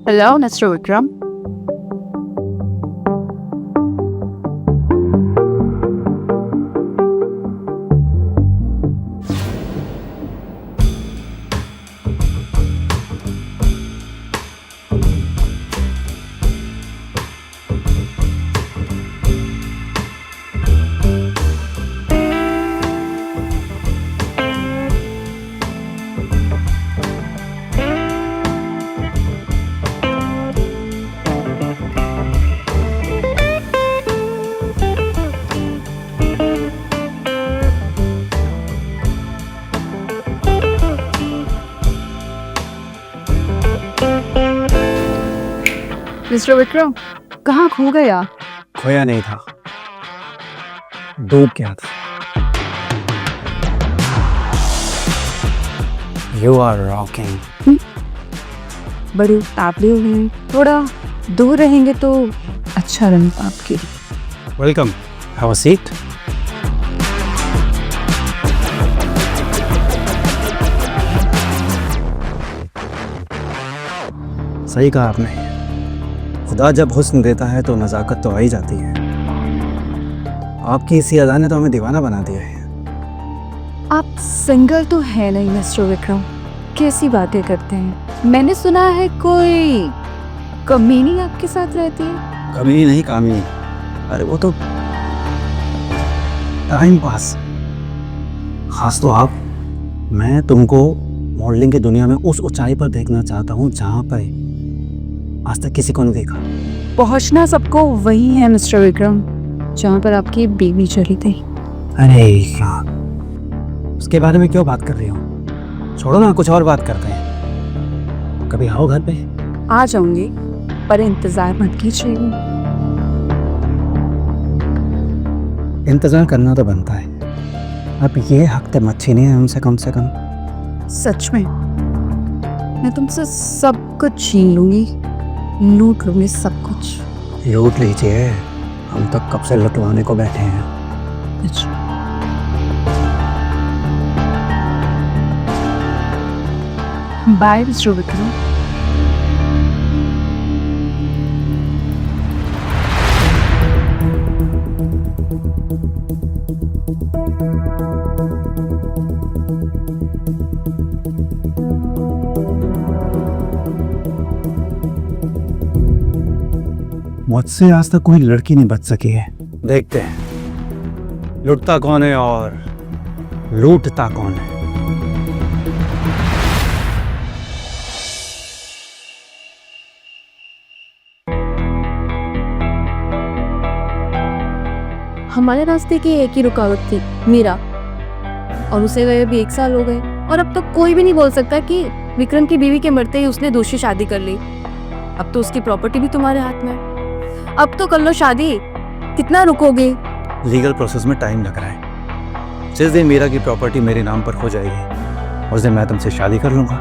Hello, Mr. Vikram. Mister Vikram, कहाँ खो गया? खोया नहीं था, डूब गया था। You are rocking. बड़ी उतावली हो गई, थोड़ा दूर रहेंगे तो अच्छा रहेगा आपके लिए। Welcome. Have a seat. सही कहा आपने, खुदा जब हुस्न देता है तो नज़ाकत तो आ ही जाती है। आपकी इसी अदा ने तो हमें दीवाना बना दिया है। आप सिंगल तो है नहीं मिस्टर विक्रम, कैसी बातें करते हैं? मैंने सुना है कोई कमीनी आपके साथ रहती है। कमी नहीं कामी, अरे वो तो टाइम पास। खास तो आप, मैं तुमको मॉडलिंग की दुनिया में उस ऊंचाई पर देखना चाहता हूँ जहाँ पर आज तक किसी को नहीं देखा। पहुंचना सबको वही है मिस्टर विक्रम जहाँ पर आपकी बीवी चली थी। अरे यार, उसके बारे में क्यों बात कर रही हो? छोड़ो ना, कुछ और बात करते हैं। कभी आओ घर पे। आ जाऊंगी, पर इंतजार मत कीजिएगा। इंतजार करना तो बनता है। अब ये हक तो मत छीनिए हमसे, कम से कम। सच में मैं तुमसे सब कुछ छीन लूंगी, लूट लूंगी सब कुछ। लूट लीजिए, हम तो कब से लुटवाने को बैठे हैं। Bye mister Vikram. मुझसे आज तक कोई लड़की नहीं बच सकी है। देखते हैं लुटता कौन है और लूटता कौन है। हमारे रास्ते की एक ही रुकावट थी, मीरा, और उसे गए भी 1 साल हो गए और अब तक कोई भी नहीं बोल सकता कि विक्रम की बीवी के मरते ही उसने दूसरी शादी कर ली। अब तो उसकी प्रॉपर्टी भी तुम्हारे हाथ में है, अब तो कर लो शादी। कितना रुकोगे? लीगल प्रोसेस में टाइम लग रहा है। जिस दिन मीरा की प्रॉपर्टी मेरे नाम पर हो जाएगी उस दिन मैं तुमसे शादी कर लूंगा।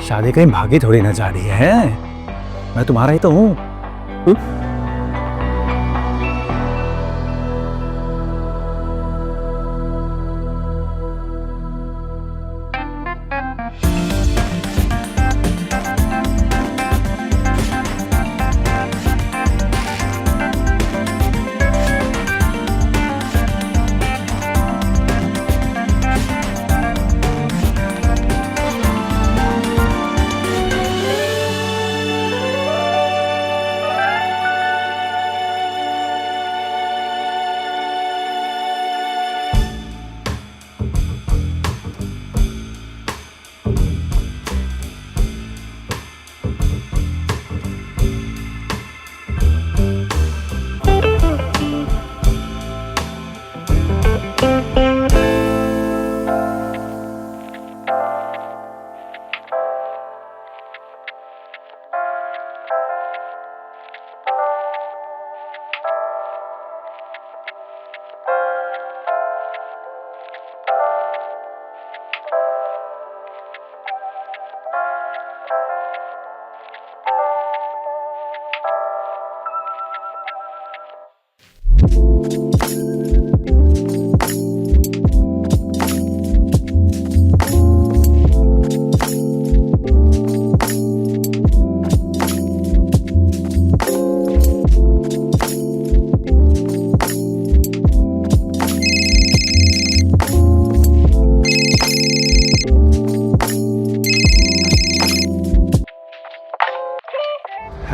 शादी कहीं भागी थोड़ी ना जा रही है, मैं तुम्हारा ही तो हूँ।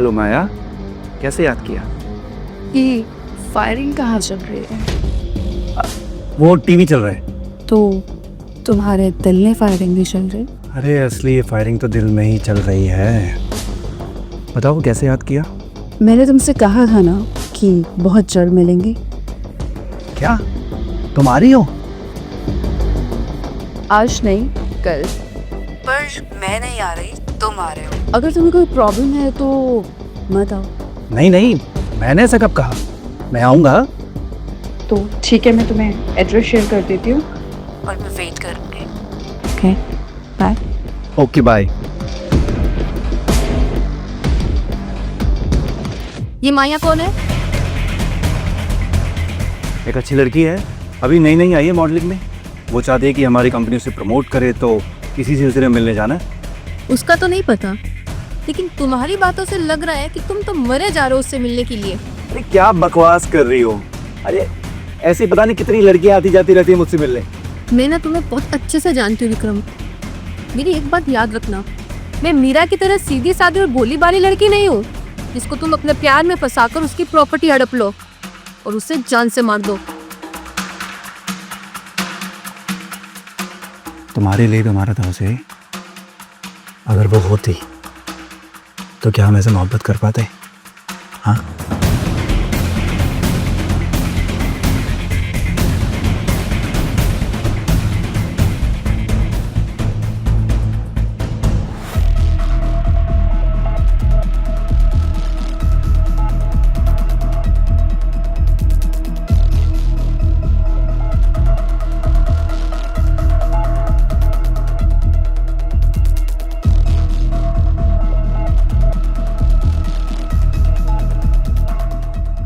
हेलो माया, कैसे याद किया? कि फायरिंग कहाँ चल रही है? वो टीवी चल रहा है। तो तुम्हारे दिल में फायरिंग भी चल रही? अरे असली ये फायरिंग तो दिल में ही चल रही है। बताओ कैसे याद किया? मैंने तुमसे कहा था ना कि बहुत जल्द मिलेंगे। क्या तुम आ रही हो? आज नहीं, कल। पर मैं नहीं आ रही, तुम आ रहे हो। अगर तुम्हें कोई प्रॉब्लम है तो मत आओ। नहीं नहीं, मैंने ऐसा कब कहा? मैं आऊँगा। तो ठीक है, मैं तुम्हें एड्रेस शेयर कर देती हूँ और मैं वेट करूँगी। Okay, bye. Okay bye. ये माया कौन है? एक अच्छी लड़की है, अभी नई नई आई है मॉडलिंग में। वो चाहती है कि हमारी कंपनी उसे प्रमोट करे, तो इसी सिलसिले में मिलने जाना है। उसका तो नहीं पता, लेकिन तुम्हारी बातों से लग रहा है कि तुम तो मरे जा रहे हो उससे मिलने के लिए। अरे क्या बकवास कर रही हो? अरे ऐसी पता नहीं कितनी लड़कियां आती जाती रहती है मुझसे मिलने। मैं ना तुम्हें बहुत अच्छे से जानती हूँ विक्रम। मेरी एक बात याद रखना, मैं मीरा की तरह सीधी सादी और भोली भाली लड़की नहीं हूँ जिसको तुम अपने प्यार में फंसाकर उसकी प्रॉपर्टी हड़प लो और उसे जान से मार दो। तुम्हारे लिए तो मारा था उसे। अगर वो होती तो क्या हम ऐसे मोहब्बत कर पाते? हाँ,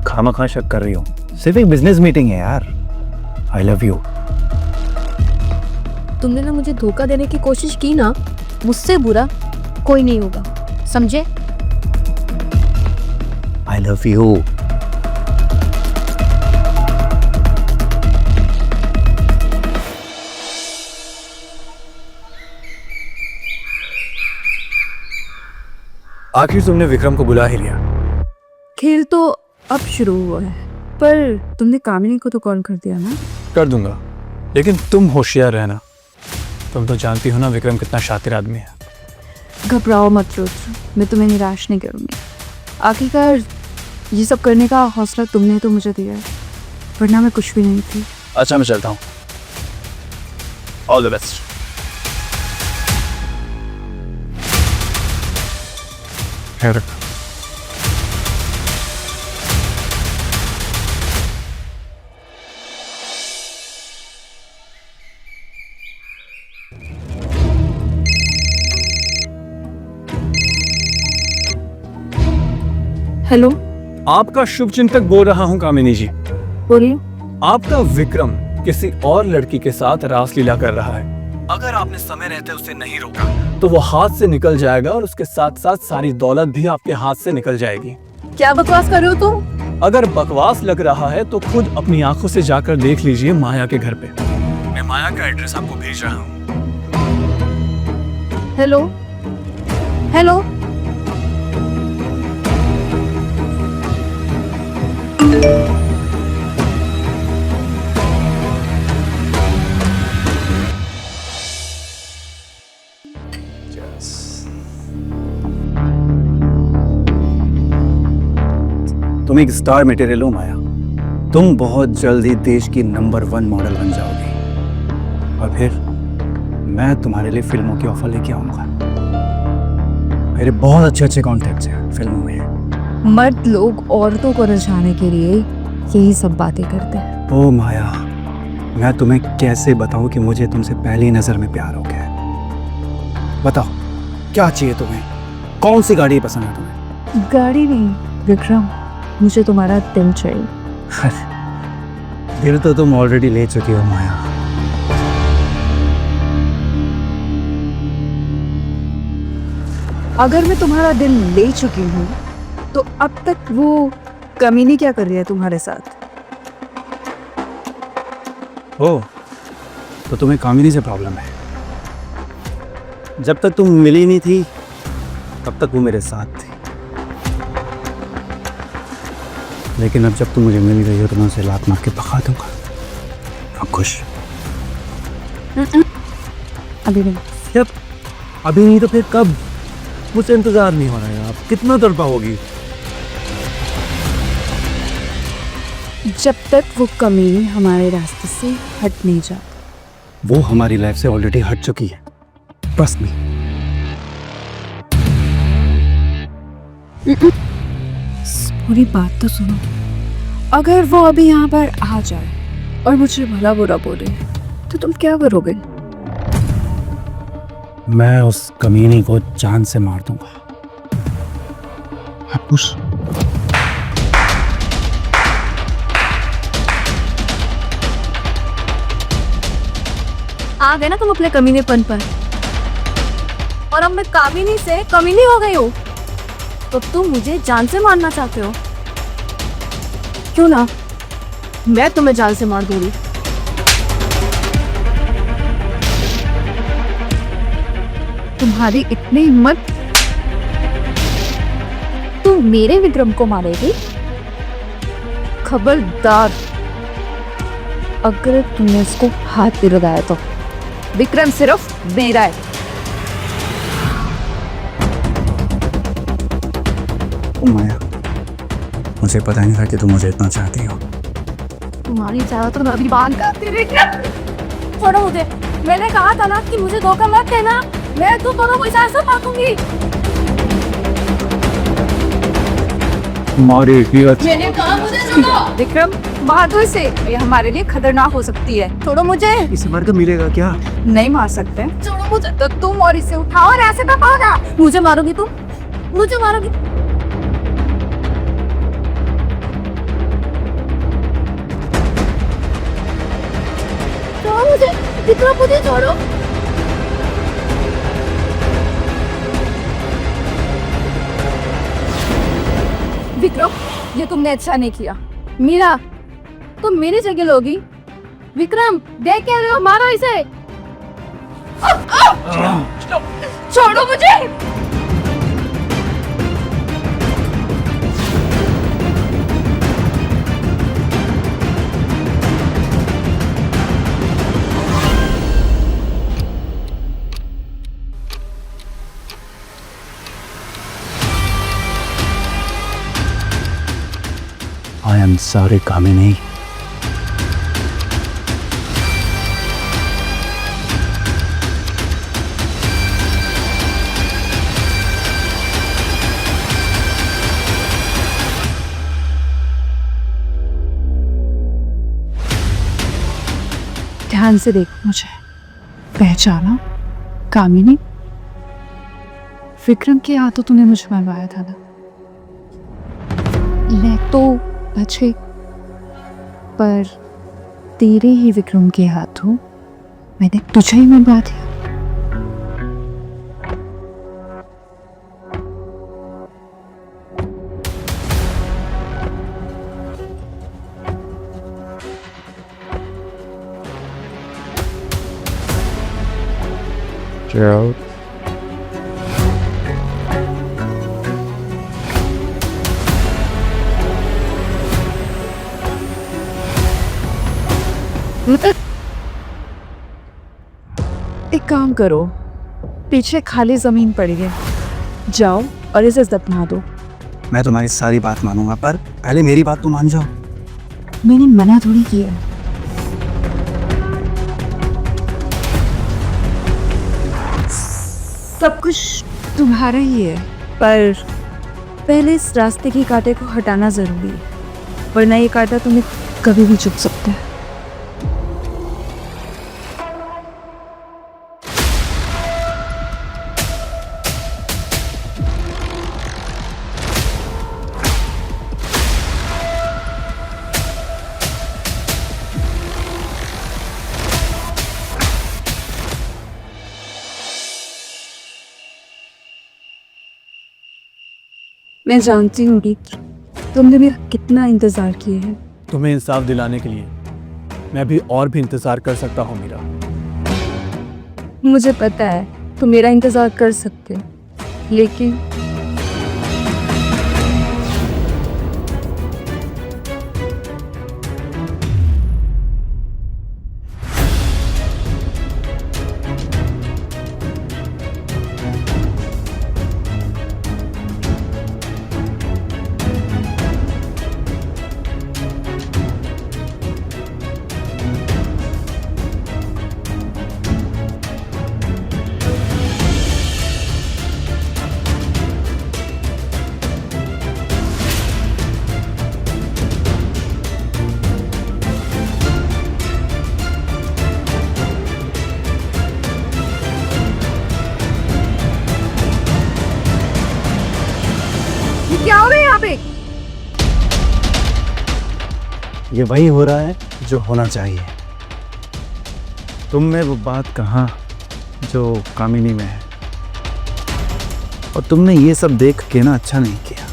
खामखा शक कर रही हो। सिर्फ एक बिजनेस मीटिंग है यार। I love you. तुमने ना मुझे धोखा देने की कोशिश की ना, मुझसे बुरा कोई नहीं होगा, समझे? I love you. आखिर तुमने विक्रम को बुला ही लिया। खेल तो अब शुरू हुआ है, पर तुमने कामिनी को तो कॉल कर दिया ना? कर दूंगा, लेकिन तुम होशियार रहना। तुम तो जानती हो ना विक्रम कितना शातिर आदमी है। घबराओ मत रुद्र, मैं तुम्हें निराश नहीं करूँगी। आखिरकार ये सब करने का हौसला तुमने तो मुझे दिया है, वरना मैं कुछ भी नहीं थी। अच्छा मैं चलता हूँ। All the best. खैर रखना। हेलो, आपका शुभ चिंतक बोल रहा हूँ कामिनी जी। बोलिए। आपका विक्रम किसी और लड़की के साथ रासलीला कर रहा है। अगर आपने समय रहते उसे नहीं रोका तो वो हाथ से निकल जाएगा और उसके साथ साथ सारी दौलत भी आपके हाथ से निकल जाएगी। क्या बकवास कर रहे हो तुम? अगर बकवास लग रहा है तो खुद अपनी आंखों से जाकर देख लीजिए माया के घर पे। मैं माया का एड्रेस आपको भेज रहा हूँ। हेलो हेलो, तुम एक स्टार मटेरियल हो माया। तुम बहुत जल्द ही देश की नंबर 1 मॉडल बन जाओगी और फिर मैं तुम्हारे लिए फिल्मों की ऑफर लेके आऊंगा। मेरे बहुत अच्छे अच्छे कॉन्टैक्ट्स हैं फिल्मों में। मर्द लोग औरतों को रिझाने के लिए यही सब बातें करते हैं। ओ माया, मैं तुम्हें कैसे बताऊं कि मुझे तुमसे पहली नजर में प्यार हो गया है। बताओ क्या चाहिए तुम्हें? कौन सी गाड़ी पसंद है तुम्हें? गाड़ी नहीं विक्रम, मुझे तुम्हारा दिल चाहिए। दिल तो तुम ऑलरेडी ले चुकी हो माया। अगर मैं तुम्हारा दिल ले चुकी हूँ तो अब तक वो कमीनी क्या कर रही है तुम्हारे साथ? ओ, तो तुम्हें कामिनी से प्रॉब्लम है। जब तक तुम मिली नहीं थी तब तक वो मेरे साथ थी। लेकिन अब जब तुम मुझे मिल गई हो तो मैं उसे लात मार के भगा दूंगा। अब खुश? अभी नहीं। जब अभी नहीं तो फिर कब? मुझसे इंतजार नहीं हो रहा है। आप कितना तड़पाओगी? जब तक वो कमीनी हमारे रास्ते से हट नहीं जाता। वो हमारी लाइफ से ऑलरेडी हट चुकी है, ट्रस्ट मी। पूरी बात तो सुनो। अगर वो अभी यहाँ पर आ जाए और मुझे भला बुरा बोले तो तुम क्या करोगे? मैं उस कमीनी को जान से मार दूंगा। अब खुश? आ गए ना तुम अपने कमीनेपन पर, और अब मैं कामिनी से कमीनी हो गई हूँ, तो तुम मुझे जान से मारना चाहते हो? क्यों ना, मैं तुम्हें जान से मार दूंगी। तुम्हारी इतनी हिम्मत, तुम मेरे विक्रम को मारेगी? खबरदार, अगर तुमने इसको हाथ भी लगाया तो विक्रम सिर्फ मेरा है। ओ माया, मुझे पता नहीं था कि तुम मुझे इतना चाहती हो। तुम्हारी चाहत तो मैं अभी बांध करती रही। छोड़ो मुझे, मैंने कहा था ना कि मुझे धोखा मत देना, मैं तो दोनों को ऐसा मारूंगी। मैंने कहा मुझे छोड़ो। विक्रम, बहादुर से, ये हमारे लिए खतरनाक हो सकती है। छोड़ो मुझे। इसे मार कर मिलेगा क्या? नहीं मार सकते। छोड़ो मुझे। तो तुम और इसे उठाओ और ऐसे दबाओगा। मुझे मारोगी तुम? मुझे मारोगी? छोड़ो मुझे, विक्रम मुझे छोड़ो। विक्रम, ये तुमने अच्छा नहीं किया। मीरा, तुम मेरी जगह लोगी। विक्रम, देख क्या रहे हो, मारो इसे। छोड़ो मुझे। आई एम सॉरी कामिनी। ध्यान से देखो मुझे, पहचाना? कामिनी? विक्रम के हाथों तूने मुझे मरवाया था ना। मैं तो बच गई, पर तेरे ही विक्रम के हाथों मैंने तुझे ही मरवा दिया। Gerald. एक काम करो, पीछे खाली जमीन पड़ी है, जाओ और इसे दफना दो। मैं तुम्हारी सारी बात मानूंगा, पर पहले मेरी बात तो मान जाओ। मैंने मना थोड़ी किया। सब कुछ तुम्हारा ही है, पर पहले इस रास्ते की कांटे को हटाना जरूरी है, वरना ये कांटा तुम्हें कभी भी चुभ सकता है। मैं जानती हूँ कि तुमने मेरा कितना इंतजार किया है। तुम्हें इंसाफ दिलाने के लिए मैं अभी और भी इंतजार कर सकता हूँ मीरा। मुझे पता है तुम मेरा इंतजार कर सकते हो, लेकिन क्या हो रहा है यहाँ पे? ये वही हो रहा है जो होना चाहिए। तुम में वो बात कहाँ जो कामिनी में है, और तुमने ये सब देख के ना अच्छा नहीं किया,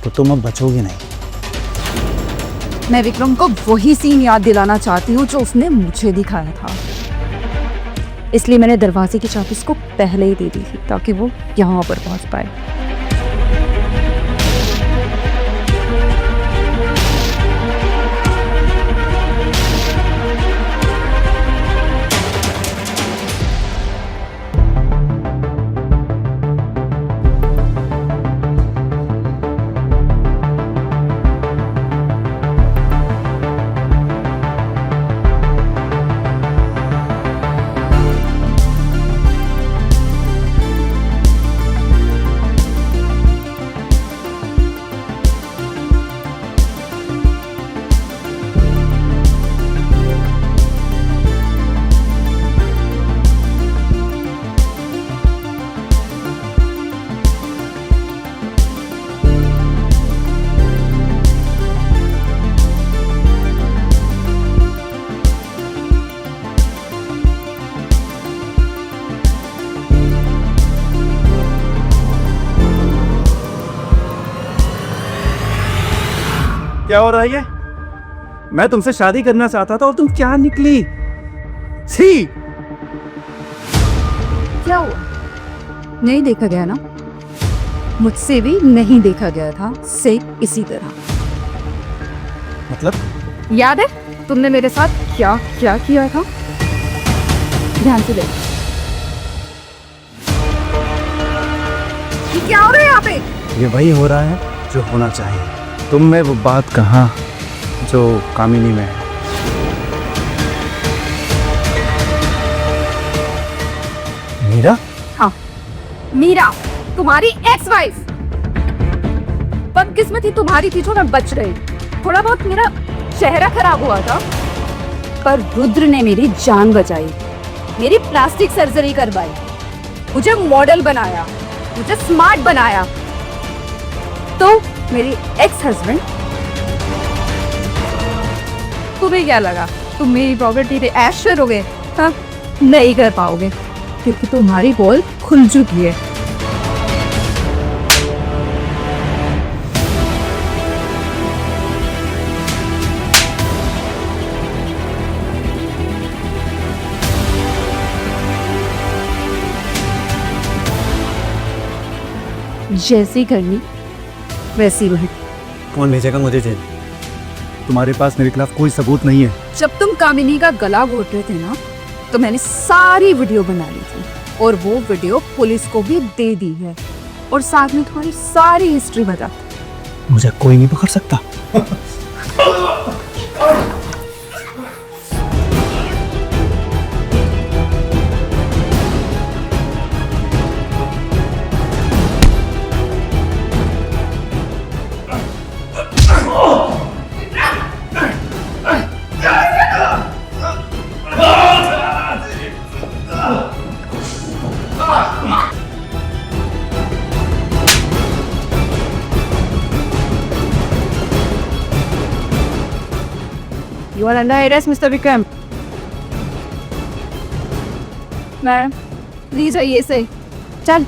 तो तुम अब बचोगे नहीं। मैं विक्रम को वही सीन याद दिलाना चाहती हूँ जो उसने मुझे दिखाया था, इसलिए मैंने दरवाजे की चाबी उसको पहले ही दे दी थी ताकि वो यहाँ पर पहुँच पाए। क्या हो रहा है ये? मैं तुमसे शादी करना चाहता था और तुम क्या निकली? छी! क्या हुआ? नहीं देखा गया ना? मुझसे भी नहीं देखा गया था, से इसी तरह। मतलब याद है तुमने मेरे साथ क्या क्या किया था? ध्यान से देख। ये क्या हो रहा है यहाँ पे? ये वही हो रहा है जो होना चाहिए। तुम में वो बात कहाँ जो कामिनी में है। मीरा? हाँ, मीरा, तुम्हारी एक्स वाइफ। बदकिस्मती तुम्हारी थी जो मैं बच रही। थोड़ा बहुत मेरा चेहरा खराब हुआ था, पर रुद्र ने मेरी जान बचाई, मेरी प्लास्टिक सर्जरी करवाई, मुझे मॉडल बनाया, मुझे स्मार्ट बनाया। तो मेरी एक्स हस्बैंड, तुम्हें क्या लगा तुम मेरी प्रॉपर्टी पे ऐश करोगे? हाँ, नहीं कर पाओगे क्योंकि तुम्हारी पोल खुल चुकी है। जैसी करनी वैसी वही। कौन भेजेगा मुझे जेल? तुम्हारे पास मेरे खिलाफ कोई सबूत नहीं है। जब तुम कामिनी का गला घोट रहे थे ना, तो मैंने सारी वीडियो बना ली थी और वो वीडियो पुलिस को भी दे दी है, और साथ में तुम्हारी सारी हिस्ट्री बता। मुझे कोई नहीं पकड़ सकता। You are under arrest, Mr. Vikram. Madam, please आइए से। चल।